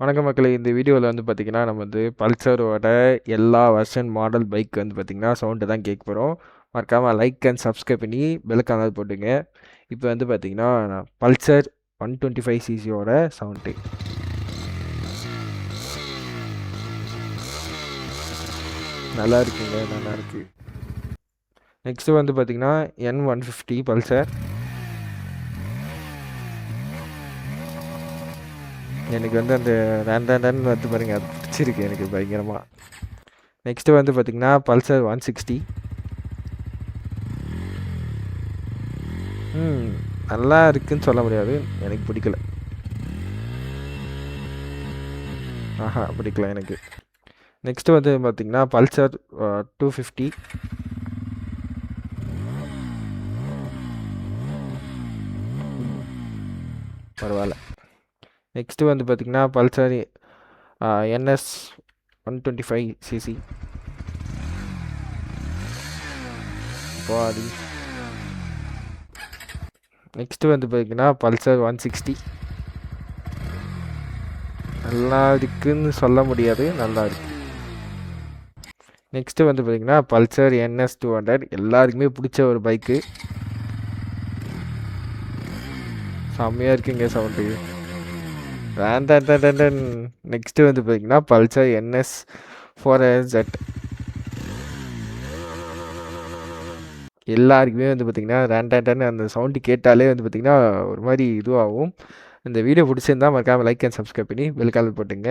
வணக்கம் மக்களே! இந்த வீடியோல வந்து பார்த்தீங்கன்னா, நம்ம வந்து பல்சரோட எல்லா வெர்ஷன் மாடல் பைக் வந்து பார்த்தீங்கன்னா, சவுண்டு தான் கேட்க போறோம். மறக்காம லைக் அண்ட் சப்ஸ்கிரைப் பண்ணி பெல் ஐகானாவது போட்டுங்க. இப்போ வந்து பார்த்தீங்கன்னா, பல்சர் 125 சிசியோட சவுண்டு. நல்லா இருக்குங்க, நல்லாயிருக்கு. நெக்ஸ்ட்டு வந்து பார்த்தீங்கன்னா, N150 பல்சர். எனக்கு வந்து அந்த ரேண்டாண்டான்னு வந்து பாருங்க, அது பிடிச்சிருக்கு எனக்கு பயங்கரமா. நெக்ஸ்ட்டு வந்து பார்த்தீங்கன்னா, பல்சர் 160. நல்லா இருக்குன்னு சொல்ல முடியாது. எனக்கு பிடிக்கல. பிடிக்கல எனக்கு. நெக்ஸ்ட்டு வந்து பார்த்தீங்கன்னா, பல்சர் 250. பரவாயில்ல. நெக்ஸ்ட்டு வந்து பார்த்தீங்கன்னா, பல்சர் NS 125 சிசி. பாடி. நெக்ஸ்ட்டு வந்து பார்த்தீங்கன்னா, பல்சர் 160. நல்லா இருக்குன்னு சொல்ல முடியாது, நல்லா இருக்கு. நெக்ஸ்ட்டு வந்து பார்த்தீங்கன்னா, பல்சர் NS 200. எல்லாருக்குமே பிடிச்ச ஒரு பைக்கு. செம்மையாக இருக்குங்க சவுண்டு. வேண்டாம். நெக்ஸ்ட்டு வந்து பார்த்தீங்கன்னா, பல்சர் NS 400Z. எல்லாருக்குமே வந்து பார்த்திங்கன்னா ரேண்டான்னு அந்த சவுண்டு கேட்டாலே வந்து பார்த்திங்கன்னா ஒரு மாதிரி இதுவாகும். இந்த வீடியோ பிடிச்சிருந்தா மறக்காமல் லைக் அண்ட் சப்ஸ்கிரைப் பண்ணி பெல் கால் போட்டுங்க.